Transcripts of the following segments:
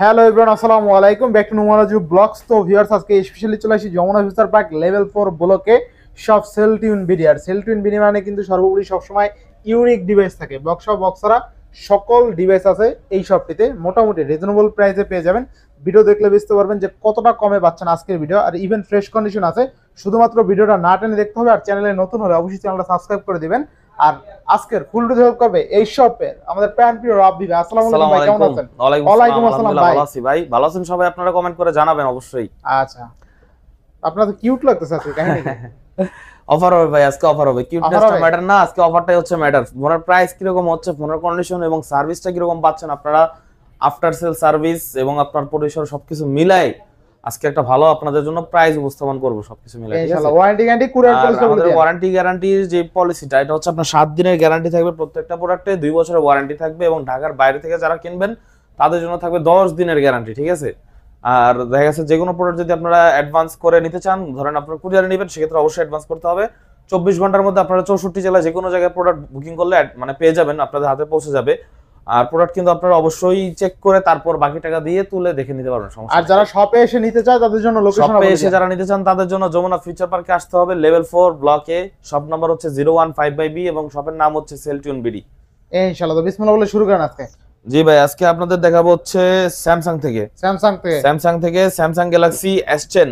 Hello everyone, আসসালামু আলাইকুম, back to নুমারাজু blogs. তো ভিউয়ার্স, আজকে স্পেশালি চলে আসি যমুনা ফিউচার পার্ক লেভেল 4 ব্লকে সব সেল টিউন বিডি। আর সেল টিউন বিডি মানে কিন্তু সর্বোপরি সবসময় ইউনিক ডিভাইস থাকে। বক্সরা সকল ডিভাইস আছে এই শপটিতে, মোটামুটি রিজনেবল প্রাইসে পেয়ে যাবেন। ভিডিও দেখলে বুঝতে পারবেন যে কতটা কমে পাচ্ছেন আজকের ভিডিও। আর ইভেন ফ্রেশ কন্ডিশন আছে, শুধুমাত্র ভিডিওটা না টেনে দেখতে হবে। আর চ্যানেলে নতুন হলে অবশ্যই চ্যানেলটা সাবস্ক্রাইব করে দিবেন। আর আজকের ফুল রিভিউ হেল্প করবে এই শপের আমাদের প্যান প্রিয় রাব্বি ভাই। আসসালামু আলাইকুম ভাই, কেমন আছেন? ওয়ালাইকুম আসসালাম ভাই। ভালো আছি ভাই, ভালো আছেন সবাই? আপনারা কমেন্ট করে জানাবেন অবশ্যই। আচ্ছা, আপনারা তো কিউট লাগতেছে আজকে, কাহিনী কি? অফার হবে ভাই, আজকে অফার হবে। কিউটনেসটা ম্যাটার না, আজকে অফারটাই হচ্ছে ম্যাটার। ফোনের প্রাইস কি রকম হচ্ছে, ফোনের কন্ডিশন এবং সার্ভিসটা কি রকম পাচ্ছেন আপনারা, আফটার সেল সার্ভিস এবং আপনার পরিষেবা সবকিছু মিলাই আজকে একটা ভালো আপনাদের জন্য প্রাইস উপস্থাপন করব, সবকিছু মিলাই। ঠিক আছে, ইনশাআল্লাহ। ওয়ারেন্টি গ্যারান্টি কুরিয়ার পলিসি, আমাদের ওয়ারেন্টি গ্যারান্টির যে পলিসিটা, এটা হচ্ছে আপনার 7 দিনের গ্যারান্টি থাকবে প্রত্যেকটা প্রোডাক্টে, 2 বছরের ওয়ারেন্টি থাকবে এবং ঢাকার বাইরে থেকে যারা কিনবেন তাদের জন্য থাকবে 10 দিনের গ্যারান্টি। ঠিক আছে, আর দেখা গেছে যে কোনো প্রোডাক্ট যদি আপনারা অ্যাডভান্স করে নিতে চান, ধরেন আপনারা কুরিয়ারে নেবেন, সেক্ষেত্রে অবশ্যই অ্যাডভান্স করতে হবে। 24 ঘন্টার মধ্যে আপনারা 64 জেলায় যে কোনো জায়গায় প্রোডাক্ট বুকিং করলে মানে পেয়ে যাবেন, আপনাদের হাতে পৌঁছে যাবে। আর প্রোডাক্ট কিন্তু আপনারা অবশ্যই চেক করে তারপর বাকি টাকা দিয়ে তুলে দেখে নিতে পারবেন, সমস্যা। আর যারা শপে এসে নিতে চায় তাদের জন্য লোকেশন, শপে এসে যারা নিতে চান তাদের জন্য যমুনা ফিউচার পার্কে আসতে হবে, লেভেল 4 ব্লকে। শপ নাম্বার হচ্ছে 015/B এবং শপের নাম হচ্ছে সেলটিউন বিডি। ইনশাআল্লাহ। তো বিসমিল্লাহ বলে শুরু করেন আজকে। জি ভাই, আজকে আপনাদের দেখাবো হচ্ছে স্যামসাং থেকে স্যামসাং গ্যালাক্সি S10।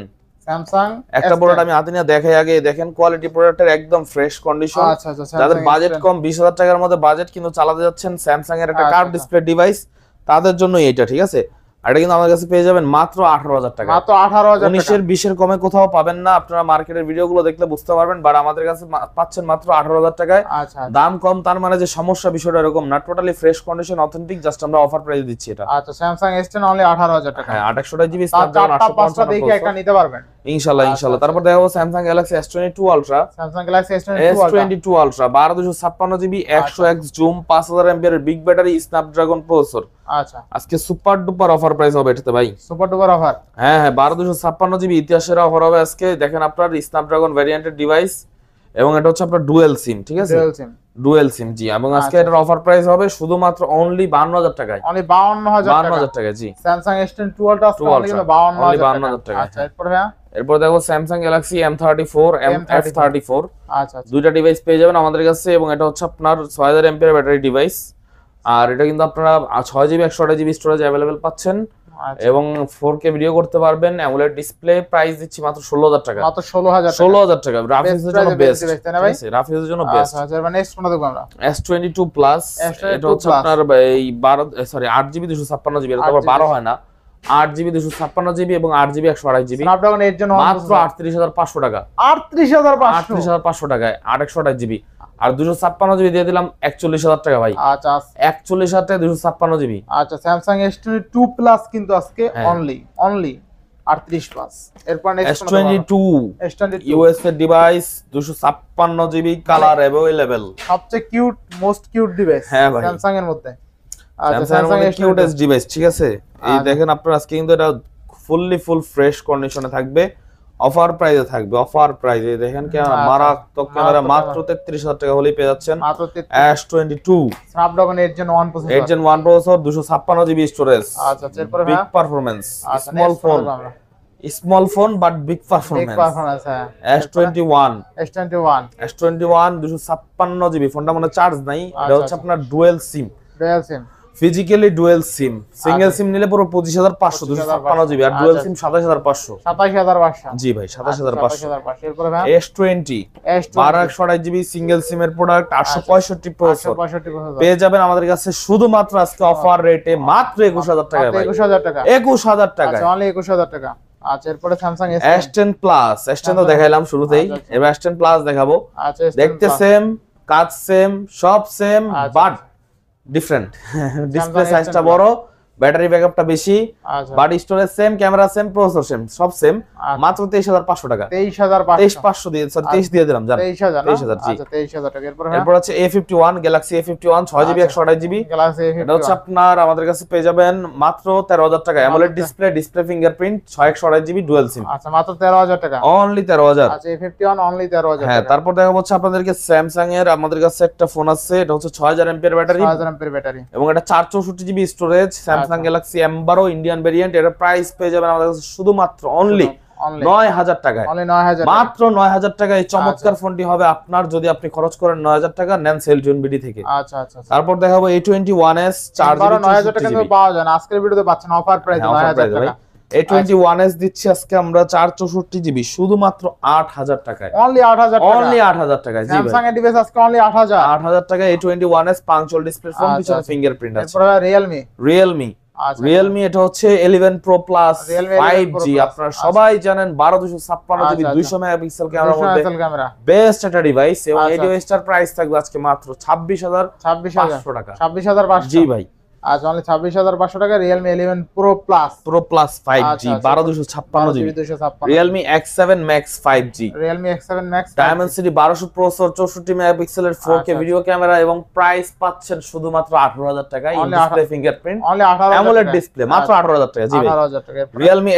স্যামসাং একটা প্রোডাক্ট আমি হাতে নিয়ে দেখাই, আগে দেখেন কোয়ালিটি প্রোডাক্টের একদম ফ্রেশ কন্ডিশন। আচ্ছা আচ্ছা, যাদের বাজেট কম, 20,000 টাকার মধ্যে বাজেট কিন্তু চালাতে যাচ্ছেন স্যামসাং এর একটা কার্ভ ডিসপ্লে ডিভাইস, তাদের জন্য এইটা। ঠিক আছে, আর এটা কিন্তু আমাদের কাছে পেয়ে যাবেন মাত্র 18,000 টাকা। মাত্র 18,000 টাকা। 19 20 কমে কোথাও পাবেন না, আপনারা মার্কেটের ভিডিওগুলো দেখলে বুঝতে পারবেন, বাট আমাদের কাছে পাচ্ছেন মাত্র 18,000 টাকায়। আচ্ছা, দাম কম তার মানে যে সমস্যা, বিষয়টা এরকম না, totally fresh condition authentic, just আমরা অফার প্রাইস দিচ্ছি এটা। আচ্ছা, স্যামসাং S10 অনলি 18,000 টাকা। হ্যাঁ, 2800 জিবি স্ন্যাপড্রাগন 855 দেখে একটা নিতে পারবেন ইনশাআল্লাহ। তারপর দেখাবো Samsung Galaxy S22 ultra. Samsung Galaxy S22 ultra 1256 GB, 100x zoom, 5000 MPR big battery, Snapdragon processor. আচ্ছা, আজকে সুপার ডুপার অফার প্রাইস হবে এটাতে ভাই, সুপার ডুপার অফার। হ্যাঁ হ্যাঁ, 1256 জিবি ইতিহাসের অফার হবে আজকে। দেখেন আপনার স্ন্যাপড্রাগন ভ্যারিয়েন্টের ডিভাইস এবং এটা হচ্ছে আপনার ডুয়েল সিম। ঠিক আছে, ডুয়েল সিম জি। এবং আজকে এটার অফার প্রাইস হবে শুধুমাত্র অনলি 52,000 টাকায়, অনলি 52,000 টাকা জি। স্যামসাং S22 আলট্রা অনলি 52,000 টাকা। আচ্ছা, এরপর দেখো স্যামসাং গ্যালাক্সি M34 MF34। আচ্ছা, দুইটা ডিভাইস পেয়ে যাবেন আমাদের কাছে এবং এটা হচ্ছে আপনার 6000 এমপিআর ব্যাটারি ডিভাইস। আর এটা কিন্তু আপনারা 6 জিবি 128 জিবি স্টোরেজ অ্যাভেলেবেল পাচ্ছেন এবং 4K ভিডিও করতে পারবেন। অ্যামোলেড ডিসপ্লে, প্রাইস দিচ্ছি মাত্র 16,000 টাকা। মাত্র 16,000 টাকা। রাফিজের জন্য বেস্ট, রাফিজের জন্য বেস্ট। আচ্ছা, মানে নেক্সট কোনটা দেখব আমরা? S22 প্লাস, এটা হচ্ছে আপনার এই 8 জিবি 256 জিবি, এটা তো আবার 12 হয় না, 8 জিবি 256 জিবি এবং 8 জিবি 128 জিবি। স্ন্যাপড্রাগন এর জন্য মাত্র 38,500 টাকা। 38,500 টাকায় 828 জিবি আর 256 জিবি দিয়ে দিলাম 41,000 টাকা ভাই। আচ্ছা, 41,000 টাকা 256 জিবি। আচ্ছা, স্যামসাং S22 প্লাস কিন্তু আজকে অনলি 38 প্লাস। এরপর নেক্সট S22 ইউএস এর ডিভাইস, 256 জিবি, কালার अवेलेबल, সবচেয়ে cute, most cute device Samsung এর মধ্যে। আচ্ছা, স্যামসাং এর কিউটেস্ট ডিভাইস। ঠিক আছে, এই দেখেন আপনারা আজকে কিন্তু এটা ফুল ফ্রেশ কন্ডিশনে থাকবে, অফার প্রাইসে থাকবে। অফার প্রাইসে দেখেন ক্যামেরা, মারাত্মক ক্যামেরা, মাত্র 33,000 টাকা হলেই পেয়ে যাচ্ছেন S22 Snapdragon 8 Gen 1 processor, 256 GB storage. আচ্ছা, এরপর big performance, small phone but big performance. S21 256 GB, ফোনটা মনে চার্জ নাই, এটা হচ্ছে আপনার ডুয়েল সিম। ফিজিক্যালি ডুয়েল সিম, সিঙ্গেল সিম নিলে পুরো 25,500, 256 জিবি, আর ডুয়েল সিম 27,500 জি ভাই, 27,500। S20 1228 জিবি সিঙ্গেল সিমের প্রোডাক্ট, 865 প্রসেসর পেয়ে যাবেন আমাদের কাছে শুধুমাত্র আজকে অফার রেটে মাত্র 21,000 টাকা ভাই। 21,000 টাকা, 21,000 টাকা, অনলি 21,000 টাকা। আচ্ছা, এরপরে স্যামসাং S10 প্লাস। S10 তো দেখাইলাম শুরুতেই, এবার S10 প্লাস দেখাবো। আচ্ছা, দেখতে সেম, কাজ সেম, সব সেম, বাট ডিফারেন্ট। ডিসপ্লে সাইজটা বড়, ব্যাটারি ব্যাকআপটা বেশি, but storage same, camera same, processor same, সব সেম। মাত্র 23,500 টাকা। 23,500 দিয়ে, সরি 23 দিয়ে দিলাম জান, 23,000 জি। আচ্ছা, 23,000 টাকা। এরপর আছে A51 Galaxy A51 6 GB 128 GB. এটা হচ্ছে আপনার আমাদের কাছে পেয়ে যাবেন মাত্র 13,000 টাকা। AMOLED display fingerprint, 6 128 GB dual SIM. আচ্ছা, মাত্র 13,000 টাকা, অনলি 13,000। আচ্ছা, A51 অনলি 13,000 টাকা। হ্যাঁ, তারপর দেখা হচ্ছে আপনাদেরকে স্যামসাং এর আমাদের কাছে একটা ফোন আছে, এটা হচ্ছে 6000 এমপিআর ব্যাটারি, 6000 এমপিআর ব্যাটারি এবং এটা 464 GB storage. Samsung Samsung Galaxy M12 Indian variant, এর প্রাইস পেয়ে যাবেন আমাদের কাছে শুধুমাত্র অনলি 9000 টাকায়, মাত্র 9000 টাকা। এই চমৎকার ফোনটি হবে আপনার যদি আপনি খরচ করেন 9000 টাকা নেন সেলটুন বিডি থেকে। আচ্ছা আচ্ছা, তারপর দেখাবো A21s 4GB 9000 টাকা কিন্তু পাওয়া যায় না, আজকের ভিডিওতে পাচ্ছেন অফার প্রাইস 9000 টাকা। A21s দিচ্ছি আজকে আমরা 464GB শুধুমাত্র 8000 টাকায়, অনলি 8000 টাকা, অনলি 8000 টাকায়। জি ভাই, স্যামসাং এর ডিভাইস আজকে অনলি 8000 টাকা। A21s পাঞ্চুয়াল ডিসপ্লে ফোন, পিছনে ফিঙ্গারপ্রিন্ট আছে। এরপর রিয়েলমি, রিয়েলমি এটা হচ্ছে 11 Pro Plus 5G। আপনারা সবাই জানেন 12256GB 200 মেগাপিক্সেল ক্যামেরার মধ্যে বেস্ট একটা ডিভাইস, এবং এই ডিভাইসটার প্রাইস থাকবে আজকে মাত্র 26500 টাকা। 26500, জি ভাই, আজ অনলি 26500 টাকা। Realme 11 Pro Plus 5G 12256GB, Realme X7 Max 5G, Realme X7 Max Dimensity 1200 processor 64 মেগাপিক্সেলের 4K ভিডিও ক্যামেরা, এবং প্রাইস পাচ্ছেন শুধুমাত্র 18000 টাকায়। In display fingerprint only 18000 AMOLED display মাত্র 18000 টাকা। জি ভাই, 18000 টাকা। Realme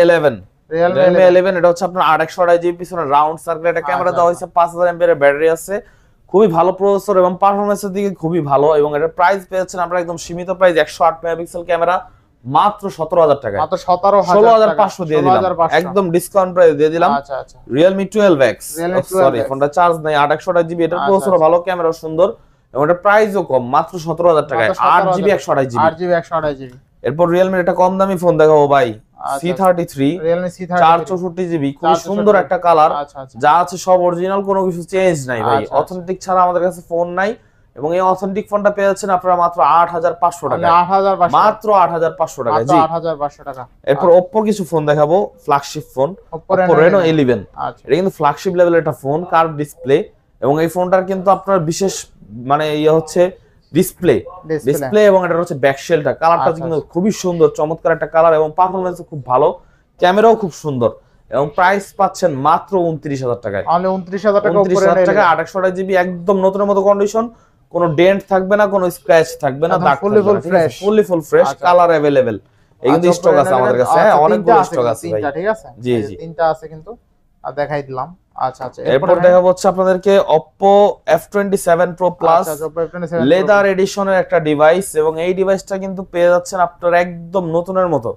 11 এটা হচ্ছে আপনার 828GB পিছনে রাউন্ড সার্কেল একটা ক্যামেরা দেওয়া হয়েছে, 5000 mAh এর ব্যাটারি আছে, খুবই ভালো প্রসেসর এবং পারফরম্যান্সের দিকে খুবই ভালো, এবং এটার প্রাইস পেয়েছেন আপনারা একদম সীমিত প্রাইস 108 মেগাপিক্সেল ক্যামেরা মাত্র 17000 টাকা, মাত্র 17500 দিয়ে দিলাম, একদম ডিসকাউন্ট প্রাইস দিয়ে দিলাম। আচ্ছা আচ্ছা, Realme 12X, সরি ফোনটা চার্জ নাই, 828GB, এটার প্রসেসর ভালো, ক্যামেরা সুন্দর, এবং এটার প্রাইসও কম, মাত্র 17000 টাকায়, 8GB 128GB। এরপর Realme এটা কম দামি ফোন দেখাবো ভাই, C33 Realme C33 464GB, খুব সুন্দর একটা কালার, যা আছে সব অরিজিনাল, কোনো কিছু চেঞ্জ নাই ভাই, অথেন্টিক ছাড়া আমাদের কাছে ফোন নাই, এবং এই অথেন্টিক ফোনটা পেয়ে যাচ্ছেন আপনারা মাত্র 8500 টাকা, মাত্র 8500 টাকা। জি 8500 টাকা। এরপর Oppo কিছু ফোন দেখাবো, ফ্ল্যাগশিপ ফোন Oppo Reno 11, এটা কিন্তু ফ্ল্যাগশিপ লেভেলের একটা ফোন, কার্ভ ডিসপ্লে, এবং এই ফোনটার কিন্তু আপনার বিশেষ মানে ইয়ে হচ্ছে ডিসপ্লে, এবং এটা হচ্ছে ব্যাক শেলটা, কালারটা কিন্তু খুবই সুন্দর, চমৎকার একটা কালার, এবং পারফরম্যান্স খুব ভালো, ক্যামেরাও খুব সুন্দর, এবং প্রাইস পাচ্ছেন মাত্র 29000 টাকায়, অনলি 29000 টাকা। 29000 টাকা 828GB, একদম নতুনের মতো কন্ডিশন, কোনো ডেন্ট থাকবে না, কোনো স্ক্র্যাচ থাকবে না, দাগ ফুলি ফুল ফ্রেশ, কালার अवेलेबल, এই কিন্তু স্টক আছে আমাদের কাছে, হ্যাঁ অনেকগুলো স্টক আছে ভাই। ঠিক আছে, জি জি, তিনটা আছে কিন্তু আর দেখাই দিলাম। আচ্ছা আচ্ছা, এরপর দেখা হচ্ছে আপনাদেরকে Oppo F27 Pro Plus leather এডিশনের একটা ডিভাইস, এবং এই ডিভাইসটা কিন্তু পেয়ে যাচ্ছেন আপনারা একদম নতুনের মতো,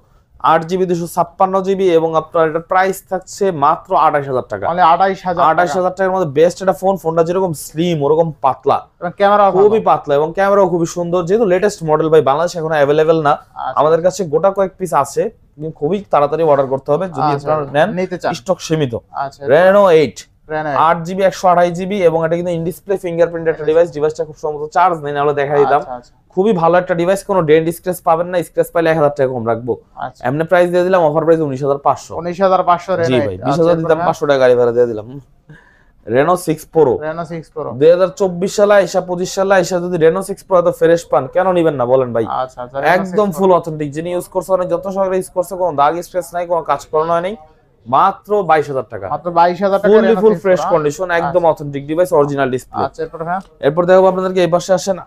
8GB 256GB, এবং আপনার এটার প্রাইস থাকছে মাত্র 28000 টাকা, মানে 28000 টাকার মধ্যে বেস্ট একটা ফোন। ফোনটা যেরকম স্লিম ওরকম পাতলা, ক্যামেরা খুবই পাতলা, এবং ক্যামেরাও খুবই সুন্দর, যেহেতু লেটেস্ট মডেল ভাই, বাংলাদেশে এখন अवेलेबल না, আমাদের কাছে গোটা কয়েক পিস আছে, খুবই তাড়াতাড়ি অর্ডার করতে হবে যদি আপনারা নেন, স্টক সীমিত। Reno 8 8GB 128GB, এবং এটা কিন্তু ইন ডিসপ্লে ফিঙ্গারপ্রিন্ট একটা ডিভাইস, ডিভাইসটা খুব সম্ভবত চার্জ নেই, নাহলে দেখাই দিতাম। খুবই ভালো একটা ডিভাইস, কোনো ডেন্ট স্ক্র্যাচ পাবেন না, স্ক্র্যাচ পাইলে 1000 টাকা কম রাখবো, এমনি প্রাইস দিয়ে দিলাম, অফার প্রাইস 19500। জি ভাই, 20000 দিতাম, 500 টাকা গাড়ি ভাড়া দিয়ে দিলাম। Reno 6 Pro 2024 সালে আইসা 25 সালে আইসা যদি Reno 6 Pro এত ফ্রেশ পান, কেন নিবেন না বলেন ভাই? একদম ফুল অথেন্টিক, যিনি ইউজ করছে অনেক যত্ন সহকারে ইউজ করছে, কোনো দাগ স্ক্র্যাচ নাই, কোনো কাজ করানো হয় নাই, মাত্র 22000 টাকা, মাত্র 22000 টাকা, ফুল ফ্রেশ কন্ডিশন, একদম অথেন্টিক ডিভাইস, অরিজিনাল ডিসপ্লে। আচ্ছা, এরপর দেখো আপনাদেরকে এই পাশে আসেন,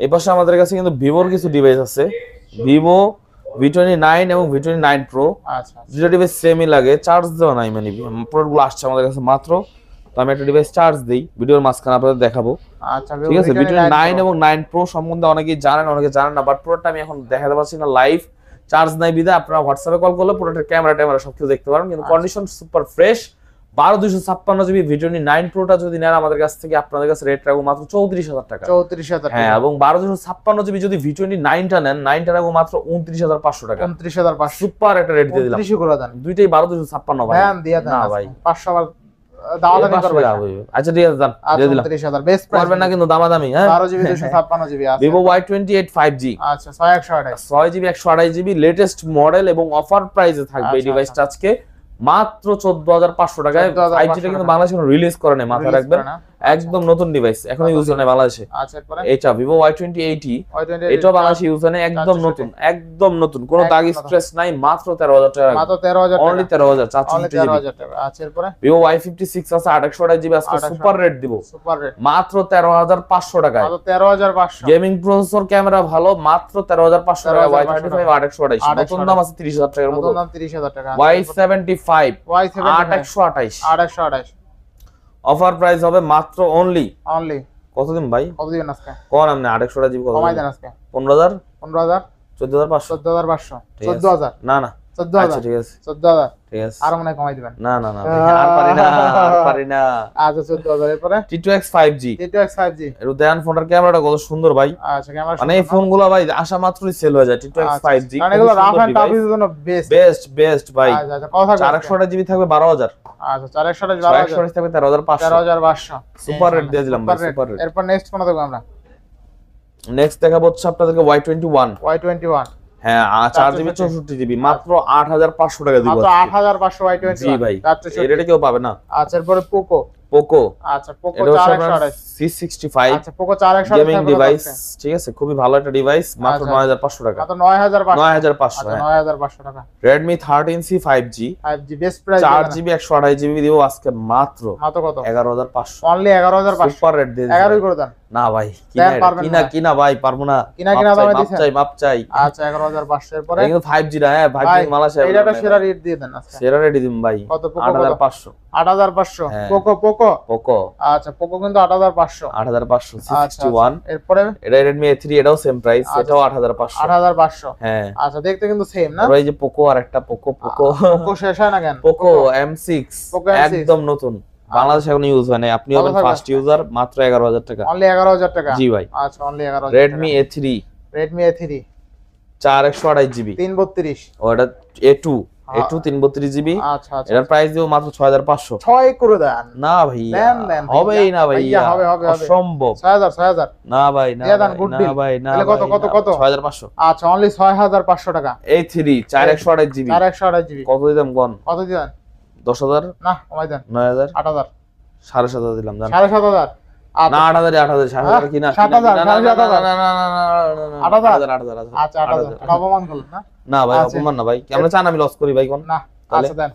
এই পাশে আমাদের কাছে কিন্তু Vivo এর কিছু ডিভাইস আছে, Vivo V29 এবং V29 Pro, দুটো ডিভাইস সেমই লাগে, চার্জ দেওয়া নাই, মানে প্রোডাক্টগুলো আসছে আমাদের কাছে মাত্র, তো আমি একটা ডিভাইস চার্জ দেই, ভিডিওর মাঝখানে আপনাদের দেখাবো। আচ্ছা, ঠিক আছে, V29 এবং 9 Pro সম্বন্ধে অনেকেই জানেন, অনেকে জানেন না, বাট পুরোটা আমি এখন দেখাতে পারছি না লাইভ, চার্জ নাই বিধায় আপনারা হোয়াটসঅ্যাপে কল করলে পুরোটা ক্যামেরা সবকিছু দেখতে পারবেন, কিন্তু condition super fresh. 12256GB V29 Proটা যদি নেন আমাদের কাছ থেকে, আপনাদের কাছে রেট রাখবো মাত্র 34000 টাকা, 34000 হ্যাঁ, এবং 12256GB যদি V29টা নেন, 9টা রাখবো মাত্র 29500 টাকা, 29500, সুপার একটা রেট দিয়ে দিলাম, 30 করে দেন, দুইটাই 12256 ভাই, দিয়ে দেন না ভাই 500 আবার দামাদামি করবে। আচ্ছা ঠিক আছে, দিয়ে দিলাম, 30000 বেস্ট প্রাইস করবেন না কিন্তু দামাদামি, হ্যাঁ, 12GB 256GB আছে, Vivo Y28 5G, আচ্ছা 6GB 128GB লেটেস্ট মডেল, এবং অফার প্রাইসে থাকবে এই ডিভাইসটা আজকে মাত্র 14500 টাকায়। 5G টা কিন্তু বাংলাদেশে রিলিজ করে নাই, মাথায় রাখবেন, একদম নতুন ডিভাইস, এখনো ইউজ হয় না বাংলাদেশে। আচ্ছা, এরপরে এটা Vivo Y2080, এটাও বাংলাদেশে ইউজ হয় না, একদম নতুন, কোনো দাগ স্ক্র্যাচ নাই, মাত্র 13000 টাকা, মাত্র 13000 অনলি 13000, 4GB টাকা। আচ্ছা, এরপরে Vivo Y56 আছে 828GB, আজকে সুপার রেট দিব, সুপার রেট মাত্র 13500 টাকায়, মাত্র 13500, গেমিং প্রসেসর, ক্যামেরা ভালো, মাত্র 13500 টাকা, Y35 828, নতুন দাম আছে 30000 টাকার মতো, নতুন দাম 30000 টাকা। Y75 828, অফার প্রাইস হবে মাত্র অনলি কতদিন ভাই, কতদিন আজকে কোন আপনি 828GB কত কমাই দেন আজকে 15000, 14500 14500 ঠিক আছে। 14000 না না 14000 আচ্ছা ঠিক আছে 14000 ঠিক আছে। আর মনে হয় কমাই দিবেন। না না না ভাই, আর পারি না আর পারি না। আচ্ছা 14000 এরপরে T2X 5G T2X 5G। এর দেন ফোনটার ক্যামেরাটা কত সুন্দর ভাই, আচ্ছা ক্যামেরা মানে এই ফোনগুলো ভাই আসা মাত্রই সেল হয়ে যায়। T2X 5G মানে এগুলো রাফ এন্ড টাফ এর জন্য বেস্ট বেস্ট ভাই। আচ্ছা আচ্ছা কথা 428 জিবি থাকবে 12000, আচ্ছা 428 12000 128 থাকবে 13500। 13500 সুপার রেট দিয়ে দিলাম ভাই, সুপার রেট। এরপর নেক্সট কোন দেখব আমরা? নেক্সট দেখাবো হচ্ছে আপনাদেরকে Y21। Y21 হ্যাঁ 4GB 64GB মাত্র 8500 টাকা দিব। মাত্র 8500 Y21 জি ভাই, 464 এই রেটে কেউ পাবে না। আচ্ছা এরপরে পোকো পোকো, আচ্ছা পোকো এটা হচ্ছে আপনার 4128 C65 আচ্ছা পোকো 4128 গেমিং ডিভাইস, ঠিক আছে, খুবই ভালো একটা ডিভাইস, মাত্র আচ্ছা। 9500 টাকা। মাত্র 9500 9500 আচ্ছা হ্যাঁ। 9500 টাকা। Redmi 13C 5G 5G best price 4GB 128GB দিব আজকে মাত্র মাত্র কত? 11500। অনলি 11500 সুপার রেট দিয়ে 11 করে দেন। না ভাই দেন পারবেন না। কিনা ভাই পারবো না। কিনা দামে দিছেন? মাপ চাই। আচ্ছা 11500 এর পরে এটা কিন্তু 5G না, হ্যাঁ 5G ভাই মালয়েশিয়া এইটা সেরা রেট দিয়ে দেন আজকে। সেরা রেট দিম ভাই। কত পোকো? 8500 8500 হ্যাঁ। পোকো পোকো আচ্ছা পোকো কিন্তু 8500 8500 আচ্ছা C61। এরপরে এটা Redmi A3, এটাও সেম প্রাইস, আচ্ছা। এটাও 8500। 8500 হ্যাঁ আচ্ছা দেখতে কিন্তু সেম না? আর এই যে পোকো আর একটা পোকো পোকো শেষ হয় না কেন? পোকো M6 Poco M6 একদম নতুন, বাংলাদেশে এখন ইউজ হয় না, আপনি হবেন কত ফার্স্ট ইউজার, মাত্র 11000 টাকা। অনলি 11000 টাকা। জি ভাই। আচ্ছা only 11000 Redmi A3 Redmi A3 4128GB 332 ও এটা A2 332GB। আচ্ছা আচ্ছা এটার প্রাইস দিব মাত্র 6500। 6 করে দেন। না ভাই দেন দেন হবেই না ভাই, ভাইয়া, হবে অসম্ভব। 6000 না ভাই না দিয়ে দেন, ভাই, good না deal। ভাই না তাহলে কত, ভাই, কত, না, কত? 6500। আচ্ছা অনলি 6500 টাকা। A3 4128GB 4128 কত দিলাম কোন? কত দিবেন? 10000 না কমাই দেন 9000 8000 7500 দিলাম জান। 7500 না 8000 7000 কি না 7000 না 8000 8000 আচ্ছা 8000 অপমান করলেন না? না ভাই আচ্ছা। অপমান না ভাই, আমরা চান আমি লস করি ভাই কোন? না তাহলে? আচ্ছা দেন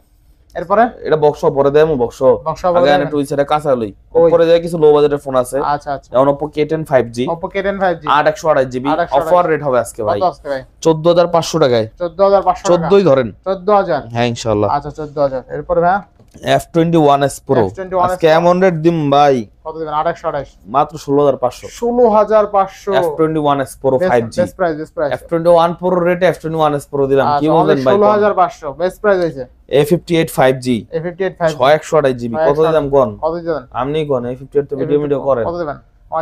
এরপরে এটা বক্স পরে দেমু বক্স বক্স আগে বলেন। এনে টুই সেটা কাঁচা লই ওই। পরে যায় কিছু লো বাজেটের ফোন আছে, আচ্ছা আচ্ছা যেমন Oppo K10 5G Oppo K10 5G 8128GB 8128 offer rate হবে আজকে ভাই কত আজকে ভাই? 14500 টাকায়। 14500 টাকা 14ই ধরেন 14000 হ্যাঁ ইনশাআল্লাহ। আচ্ছা 14000 এরপরে ভাই F21s Pro F21s আজকে এমন রেট দিম ভাই কত দিবেন? 2828 মাত্র 16500। 16500 F21s Pro 5G best price F21 Pro রেটে F21s Pro দিলাম, কি আচ্ছা বলেন ভাই? 16500 বেস্ট প্রাইস হইছে। A58 5G A58 5G 6128GB কত দিলাম কোন? কত দিবেন? আপনি কোন A58 তো ভিডিও করেন? কত দিবেন?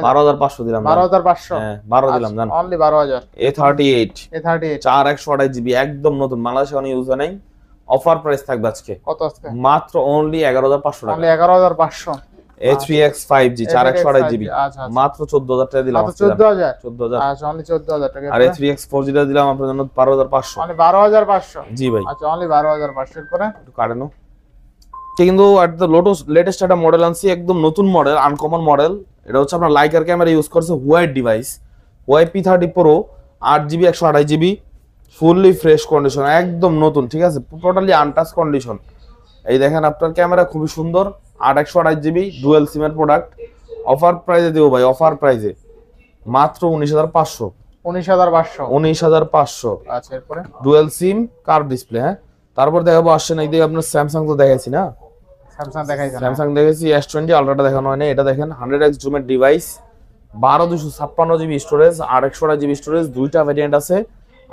12500 দিলাম জান। 12500 হ্যাঁ 12 দিলাম জান। অনলি 12000 A38 A38 4128GB একদম নতুন, বাংলাদেশে কোনো ইউজ নাই, অফার প্রাইস থাকবে আজকে কত আজকে? মাত্র অনলি 11500 টাকা। অনলি 11500 A3X 5G 4128GB আচ্ছা আচ্ছা মাত্র 14000 টাকা দিলাম মাত্র আজকে জান। 14000 14000 আচ্ছা অনলি 14000 টাকা আর A3X 4G টা দিলাম আপনার জন্য 12500। অনলি 12500 জি ভাই আচ্ছা অনলি 12500 এর পরে একটু কাটেনো কিন্তু at the লেটেস্ট একটা মডেল আনছি, একদম নতুন মডেল, আনকমন মডেল। এটা হচ্ছে আপনার লাইকার ক্যামেরা ইউজ করছে, white device P30 Pro 8GB 128GB fully fresh condition, একদম নতুন, ঠিক আছে, টোটালি আনটাচ কন্ডিশন। এই দেখেন আপনার ক্যামেরা খুবই সুন্দর, 8/128GB ডুয়াল সিমের প্রোডাক্ট। অফার প্রাইসে দেবো ভাই, অফার প্রাইসে মাত্র 19500। 19500 19500 আচ্ছা এরপরে ডুয়াল সিম কার্ভ ডিসপ্লে। হ্যাঁ তারপর দেখাবো আসছেন এই দিকে আপনার স্যামসাং তো দেখাইছি না, স্যামসাং দেখাইছেন না? স্যামসাং দেখেছি S20 আলট্রাটা দেখানো হয়নি। এটা দেখেন 100x জুমের device, 12256GB storage, 828GB storage, দুইটা ভ্যারিয়েন্ট আছে।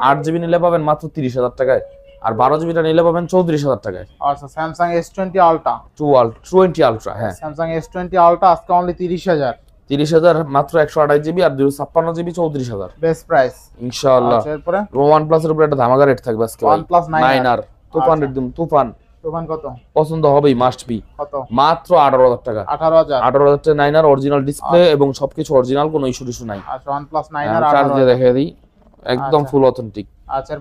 8GB নিলে পাবেন মাত্র 30000 টাকায়, আর 12GBটা নিলে পাবেন 34000 টাকায়। আচ্ছা স্যামসাং S20 আলট্রা 20 আলট্রা হ্যাঁ স্যামসাং S20 আলট্রা আজকে অনলি 30000 30000 মাত্র 128GB আর 256GB 34000 বেস্ট প্রাইস ইনশাআল্লাহ। আচ্ছা এরপরে OnePlus এর উপরে একটা ধামাকা রেট থাকবে আজকে ভাই। OnePlus 9R তুফান রেট দিম, তুফান দোকান কত? পছন্দ হবেই, মাস্ট বি। কত? মাত্র 18000 টাকা। 18000 18000 টাকা 9R অরিজিনাল ডিসপ্লে এবং সবকিছু অরিজিনাল, কোনো ইস্যু নাই। আচ্ছা OnePlus 9R চার্জ দিয়ে 18000 দেখিয়ে দিই, একদম আচ্ছা। ফুল অথেন্টিক। আচ্ছা